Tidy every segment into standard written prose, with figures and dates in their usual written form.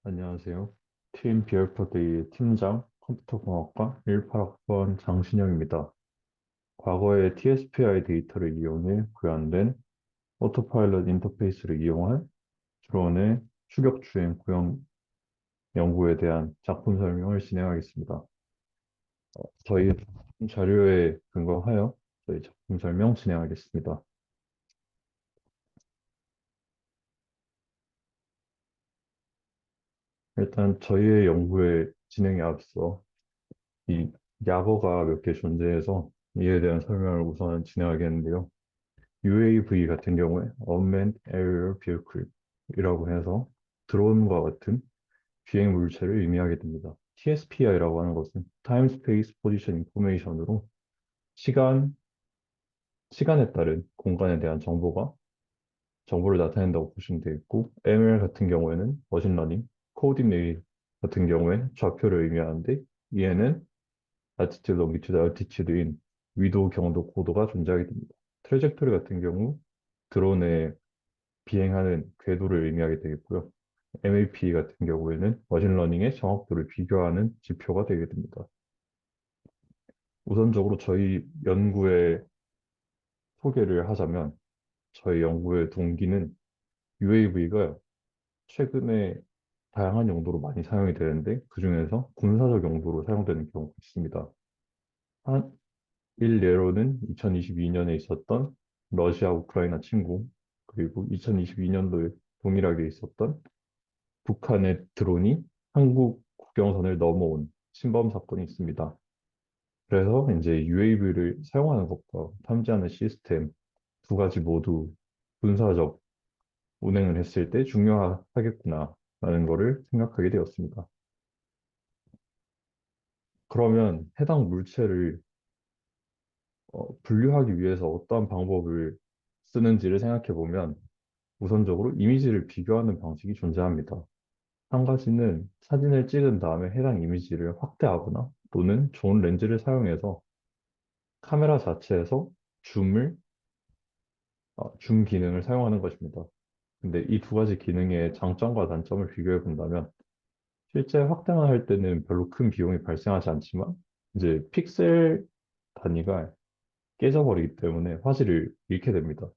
안녕하세요. 팀 비얼퍼데이의 팀장 컴퓨터공학과 18학번 장신영입니다. 과거에 TSPI 데이터를 이용해 구현된 오토파일럿 인터페이스를 이용한 드론의 추격주행 구형 연구에 대한 작품 설명을 진행하겠습니다. 저희 자료에 근거하여 저희 작품 설명 진행하겠습니다. 일단 저희의 연구의 진행에 앞서 이 약어가 몇 개 존재해서 이에 대한 설명을 우선 진행하겠는데요. UAV 같은 경우에 Unmanned Aerial Vehicle이라고 해서 드론과 같은 비행 물체를 의미하게 됩니다. TSPI라고 하는 것은 Time Space Position Information으로 시간, 시간에 따른 공간에 대한 정보를 나타낸다고 보시면 되겠고, ML 같은 경우에는 머신러닝, 코디네이 같은 경우에 좌표를 의미하는데, 이에는 Latitude, Longitude, Altitude인 위도, 경도, 고도가 존재하게 됩니다. 트레젝토리 같은 경우 드론의 비행하는 궤도를 의미하게 되겠고요. MAP 같은 경우에는 머신러닝의 정확도를 비교하는 지표가 되게 됩니다. 우선적으로 저희 연구의 소개를 하자면 저희 연구의 동기는 UAV가 최근에 다양한 용도로 많이 사용이 되는데 그중에서 군사적 용도로 사용되는 경우가 있습니다. 한 일례로는 2022년에 있었던 러시아 우크라이나 침공 그리고 2022년도에 동일하게 있었던 북한의 드론이 한국 국경선을 넘어온 침범 사건이 있습니다. 그래서 이제 UAV를 사용하는 것과 탐지하는 시스템 두 가지 모두 군사적 운행을 했을 때 중요하겠구나라는 거를 생각하게 되었습니다. 그러면 해당 물체를 분류하기 위해서 어떠한 방법을 쓰는지를 생각해 보면 우선적으로 이미지를 비교하는 방식이 존재합니다. 한 가지는 사진을 찍은 다음에 해당 이미지를 확대하거나 또는 좋은 렌즈를 사용해서 카메라 자체에서 줌을, 줌 기능을 사용하는 것입니다. 근데 이 두 가지 기능의 장점과 단점을 비교해 본다면 실제 확대만 할 때는 별로 큰 비용이 발생하지 않지만 이제 픽셀 단위가 깨져버리기 때문에 화질을 잃게 됩니다.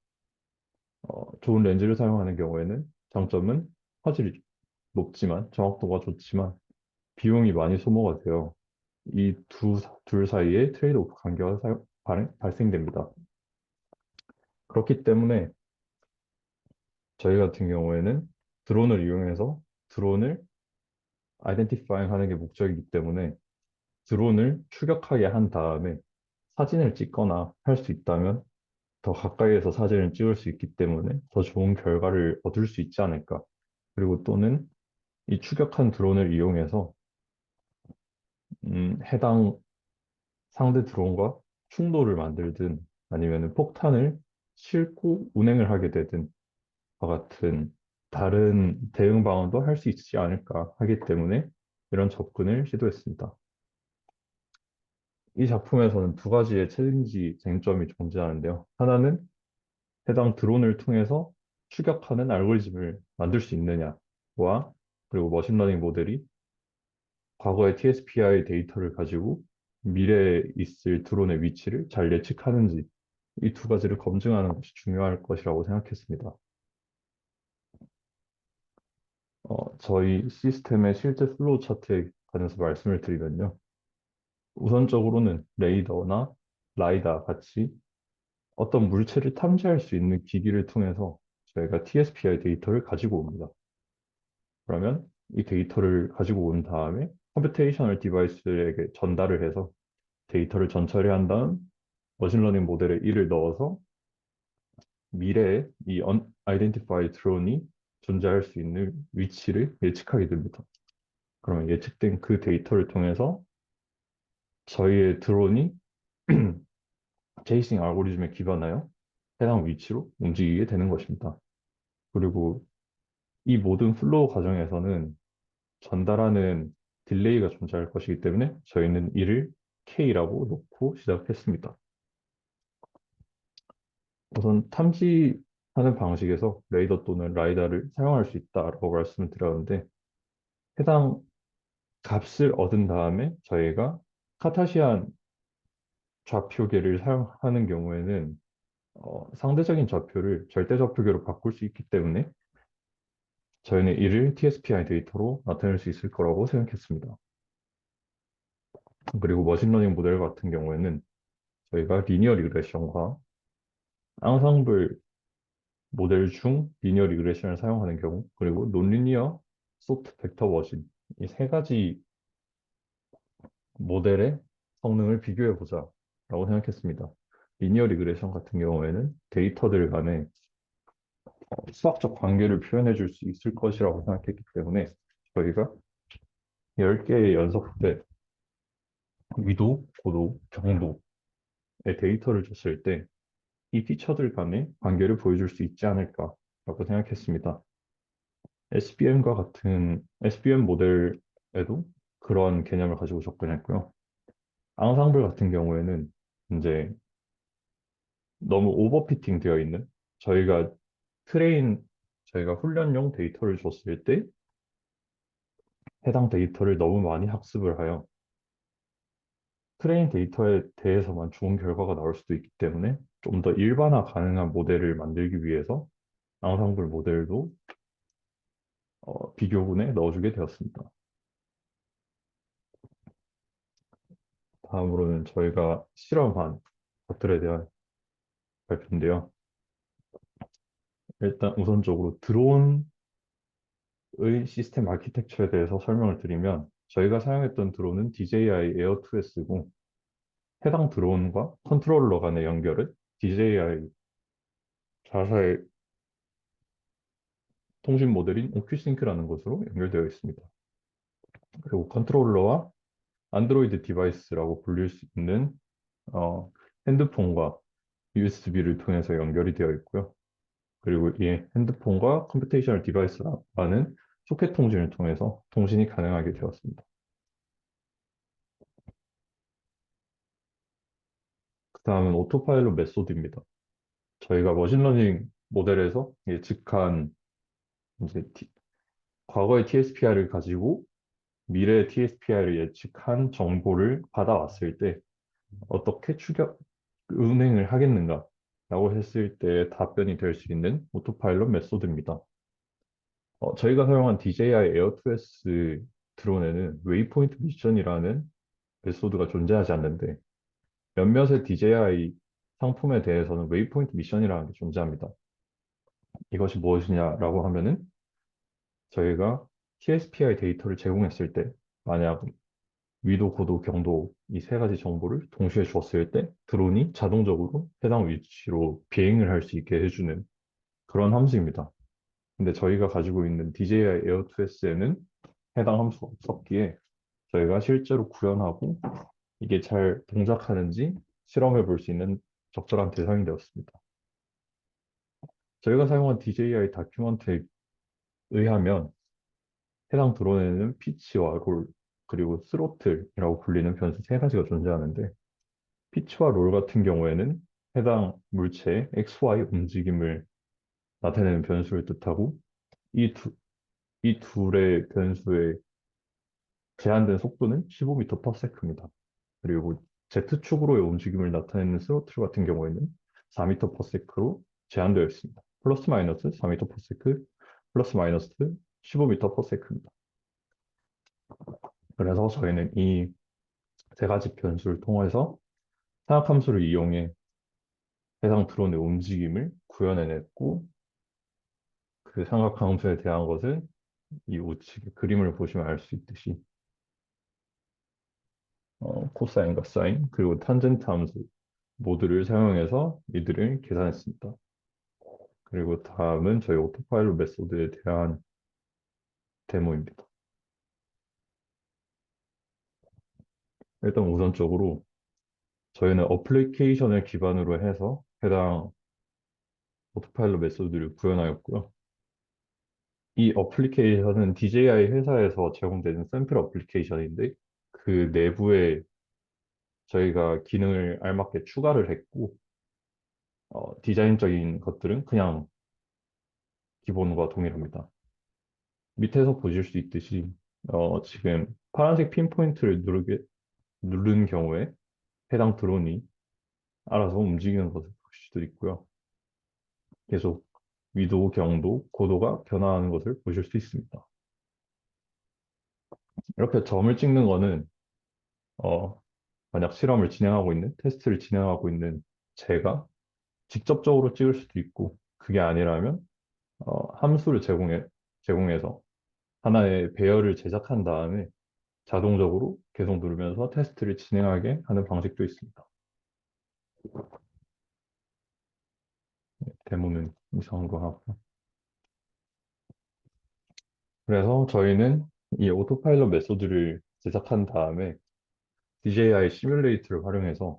좋은 렌즈를 사용하는 경우에는 장점은 화질이 높지만 정확도가 좋지만 비용이 많이 소모가 돼요. 이 둘 사이에 트레이드오프 관계가 발생됩니다. 그렇기 때문에 저희 같은 경우에는 드론을 이용해서 드론을 아이덴티파잉 하는 게 목적이기 때문에 드론을 추격하게 한 다음에 사진을 찍거나 할 수 있다면 더 가까이에서 사진을 찍을 수 있기 때문에 더 좋은 결과를 얻을 수 있지 않을까. 그리고 또는 이 추격한 드론을 이용해서 해당 상대 드론과 충돌을 만들든 아니면 폭탄을 싣고 운행을 하게 되든 같은 다른 대응 방안도 할 수 있지 않을까 하기 때문에 이런 접근을 시도했습니다. 이 작품에서는 두 가지의 챌린지 쟁점이 존재하는데요. 하나는 해당 드론을 통해서 추격하는 알고리즘을 만들 수 있느냐와 그리고 머신러닝 모델이 과거의 TSPI 데이터를 가지고 미래에 있을 드론의 위치를 잘 예측하는지 이 두 가지를 검증하는 것이 중요할 것이라고 생각했습니다. 저희 시스템의 실제 플로우 차트에 관해서 말씀을 드리면요. 우선적으로는 레이더나 라이다 같이 어떤 물체를 탐지할 수 있는 기기를 통해서 저희가 TSPI 데이터를 가지고 옵니다. 그러면 이 데이터를 가지고 온 다음에 컴퓨테이셔널 디바이스에게 전달을 해서 데이터를 전처리한 다음 머신러닝 모델에 이를 넣어서 미래에 이 unidentified 드론이 존재할 수 있는 위치를 예측하게 됩니다. 그러면 예측된 그 데이터를 통해서 저희의 드론이 제이싱 알고리즘에 기반하여 해당 위치로 움직이게 되는 것입니다. 그리고 이 모든 플로우 과정에서는 전달하는 딜레이가 존재할 것이기 때문에 저희는 이를 K라고 놓고 시작했습니다. 우선 탐지하는 방식에서 레이더 또는 라이다를 사용할 수 있다라고 말씀을 드렸는데 해당 값을 얻은 다음에 저희가 카타시안 좌표계를 사용하는 경우에는 상대적인 좌표를 절대 좌표계로 바꿀 수 있기 때문에 저희는 이를 TSPI 데이터로 나타낼 수 있을 거라고 생각했습니다. 그리고 머신러닝 모델 같은 경우에는 저희가 리니어 리그레션과 앙상블 모델 중 리니어 리그레션을 사용하는 경우, 그리고 논리니어 소트 벡터 머신, 이 세 가지 모델의 성능을 비교해 보자 라고 생각했습니다. 리니어 리그레션 같은 경우에는 데이터들 간의 수학적 관계를 표현해 줄 수 있을 것이라고 생각했기 때문에 저희가 10개의 연속대 위도, 고도, 경도의 데이터를 줬을 때 이 피처들 간의 관계를 보여줄 수 있지 않을까라고 생각했습니다. SBM과 같은 SBM 모델에도 그런 개념을 가지고 접근했고요. 앙상블 같은 경우에는 이제 너무 오버피팅 되어 있는 저희가 트레인 저희가 훈련용 데이터를 줬을 때 해당 데이터를 너무 많이 학습을 하여 트레인 데이터에 대해서만 좋은 결과가 나올 수도 있기 때문에 좀 더 일반화 가능한 모델을 만들기 위해서 앙상블 모델도 비교군에 넣어주게 되었습니다. 다음으로는 저희가 실험한 것들에 대한 발표인데요. 일단 우선적으로 드론의 시스템 아키텍처에 대해서 설명을 드리면 저희가 사용했던 드론은 DJI Air 2S고 해당 드론과 컨트롤러 간의 연결은 DJI 자사의 통신 모델인 오큐싱크라는 것으로 연결되어 있습니다. 그리고 컨트롤러와 안드로이드 디바이스라고 불릴 수 있는 어, 핸드폰과 USB를 통해서 연결이 되어 있고요. 그리고 이 핸드폰과 컴퓨테이셔널 디바이스라는 소켓 통신을 통해서 통신이 가능하게 되었습니다. 그 다음은 오토파일럿 메소드입니다. 저희가 머신러닝 모델에서 예측한 이제 과거의 TSPI를 가지고 미래의 TSPI를 예측한 정보를 받아왔을 때 어떻게 운행을 하겠는가 라고 했을 때 답변이 될 수 있는 오토파일럿 메소드입니다. 저희가 사용한 DJI Air 2S 드론에는 웨이포인트 미션이라는 메소드가 존재하지 않는데 몇몇의 DJI 상품에 대해서는 웨이포인트 미션이라는 게 존재합니다. 이것이 무엇이냐라고 하면은 저희가 TSPI 데이터를 제공했을 때 만약 위도, 고도, 경도 이 세 가지 정보를 동시에 주었을 때 드론이 자동적으로 해당 위치로 비행을 할 수 있게 해주는 그런 함수입니다. 근데 저희가 가지고 있는 DJI Air 2S에는 해당 함수가 없었기에 저희가 실제로 구현하고 이게 잘 동작하는지 실험해 볼 수 있는 적절한 대상이 되었습니다. 저희가 사용한 DJI 다큐먼트에 의하면 해당 드론에는 피치와 롤, 그리고 스로틀이라고 불리는 변수 세 가지가 존재하는데 피치와 롤 같은 경우에는 해당 물체의 XY 움직임을 나타내는 변수를 뜻하고 이 이 둘의 변수의 제한된 속도는 15m/s입니다. 그리고 Z축으로의 움직임을 나타내는 스로틀 같은 경우에는 4m/s로 제한되어 있습니다. 플러스 마이너스 4m/s, 플러스 마이너스 15m/s입니다. 그래서 저희는 이 세 가지 변수를 통해서 사각함수를 이용해 해당 드론의 움직임을 구현해냈고 그 삼각함수에 대한 것은 이 우측의 그림을 보시면 알 수 있듯이 코사인과 사인 그리고 탄젠트 함수 모두를 사용해서 이들을 계산했습니다. 그리고 다음은 저희 오토파일럿 메소드에 대한 데모입니다. 일단 우선적으로 저희는 어플리케이션을 기반으로 해서 해당 오토파일럿 메소드를 구현하였고요. 이 어플리케이션은 DJI 회사에서 제공되는 샘플 어플리케이션인데 그 내부에 저희가 기능을 알맞게 추가를 했고 디자인적인 것들은 그냥 기본과 동일합니다. 밑에서 보실 수 있듯이 지금 파란색 핀포인트를 누른 경우에 해당 드론이 알아서 움직이는 것을 볼 수도 있고요. 계속 위도, 경도, 고도가 변화하는 것을 보실 수 있습니다. 이렇게 점을 찍는 거는 어, 만약 실험을 진행하고 있는, 테스트를 진행하고 있는 제가 직접적으로 찍을 수도 있고, 그게 아니라면 함수를 제공해서 하나의 배열을 제작한 다음에 자동적으로 계속 누르면서 테스트를 진행하게 하는 방식도 있습니다. 데모는 이상한 거 하고. 그래서 저희는 이 오토파일럿 메소드를 제작한 다음에 DJI 시뮬레이터를 활용해서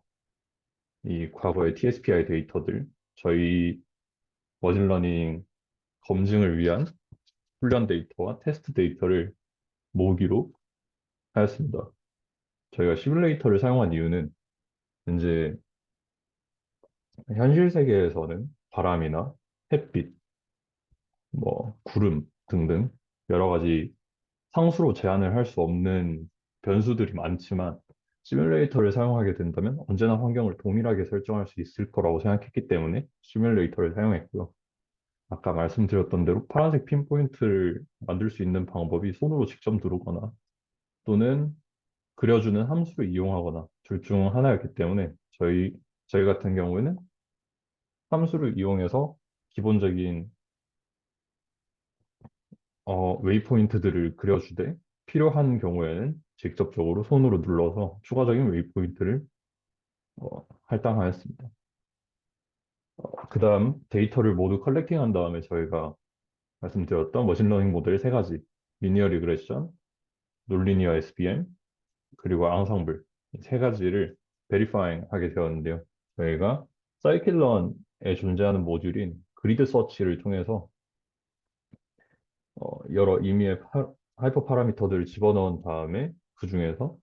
이 과거의 TSPI 데이터들, 저희 머신러닝 검증을 위한 훈련 데이터와 테스트 데이터를 모으기로 하였습니다. 저희가 시뮬레이터를 사용한 이유는 이제 현실 세계에서는 바람이나 햇빛, 뭐 구름 등등 여러 가지 상수로 제한을 할 수 없는 변수들이 많지만 시뮬레이터를 사용하게 된다면 언제나 환경을 동일하게 설정할 수 있을 거라고 생각했기 때문에 시뮬레이터를 사용했고요. 아까 말씀드렸던 대로 파란색 핀포인트를 만들 수 있는 방법이 손으로 직접 누르거나 또는 그려주는 함수를 이용하거나 둘 중 하나였기 때문에 저희 같은 경우에는 함수를 이용해서 기본적인 웨이포인트들을 그려주되 필요한 경우에는 직접적으로 손으로 눌러서 추가적인 웨이포인트를 할당하였습니다. 그 다음 데이터를 모두 컬렉팅한 다음에 저희가 말씀드렸던 머신러닝 모델 세 가지 리니어 리그레션, 논리니어 SVM, 그리고 앙상블 이 세 가지를 베리파잉 하게 되었는데요. 저희가 사이클런에 존재하는 모듈인 그리드 서치를 통해서 여러 임의의 하이퍼 파라미터들을 집어넣은 다음에 그 중에서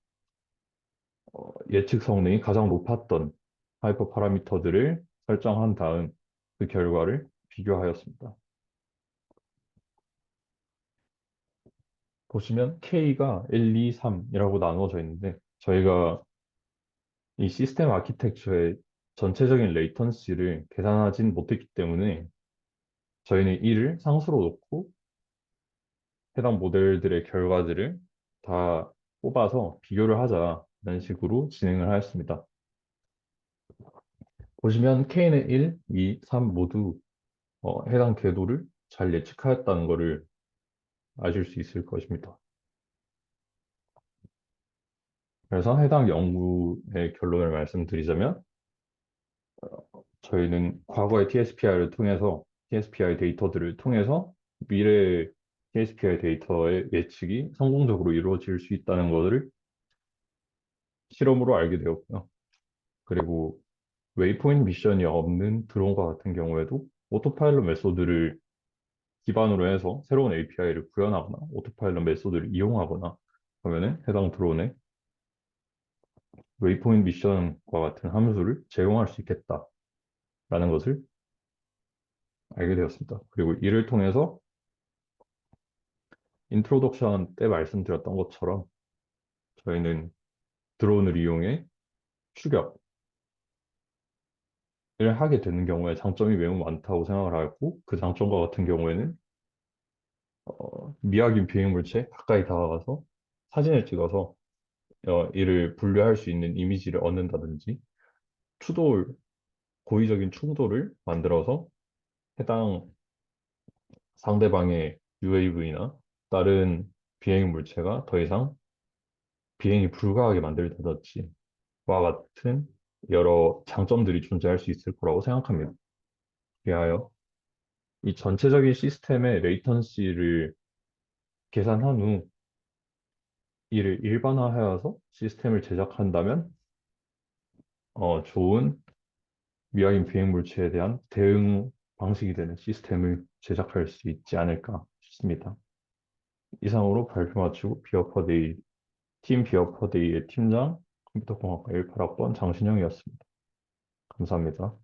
예측 성능이 가장 높았던 하이퍼 파라미터들을 설정한 다음 그 결과를 비교하였습니다. 보시면 K가 1, 2, 3이라고 나누어져 있는데 저희가 이 시스템 아키텍처의 전체적인 레이턴시를 계산하진 못했기 때문에 저희는 이를 상수로 놓고 해당 모델들의 결과들을 다 뽑아서 비교를 하자는 식으로 진행을 하였습니다. 보시면 K는 1, 2, 3 모두 해당 궤도를 잘 예측하였다는 것을 아실 수 있을 것입니다. 그래서 해당 연구의 결론을 말씀드리자면 저희는 과거의 TSPI를 통해서 TSPI 데이터들을 통해서 미래의 TSPI 데이터의 예측이 성공적으로 이루어질 수 있다는 것을 실험으로 알게 되었고요. 그리고 웨이포인트 미션이 없는 드론과 같은 경우에도 오토파일럿 메소드를 기반으로 해서 새로운 API를 구현하거나 오토파일럿 메소드를 이용하거나 하면은 해당 드론에 웨이포인트 미션과 같은 함수를 제공할 수 있겠다라는 것을 알게 되었습니다. 그리고 이를 통해서 인트로덕션 때 말씀드렸던 것처럼 저희는 드론을 이용해 추격을 하게 되는 경우에 장점이 매우 많다고 생각을 하고 그 장점과 같은 경우에는 미확인 비행물체에 가까이 다가가서 사진을 찍어서 이를 분류할 수 있는 이미지를 얻는다든지 추돌, 고의적인 충돌을 만들어서 해당 상대방의 UAV나 다른 비행 물체가 더 이상 비행이 불가하게 만들다든지 와 같은 여러 장점들이 존재할 수 있을 거라고 생각합니다. 위하여 이 전체적인 시스템의 레이턴시를 계산한 후 이를 일반화하여서 시스템을 제작한다면 좋은 미확인 비행 물체에 대한 대응 방식이 되는 시스템을 제작할 수 있지 않을까 싶습니다. 이상으로 발표 마치고 비어퍼데이 팀 비어퍼데이의 팀장 컴퓨터공학과 18학번 장신영이었습니다. 감사합니다.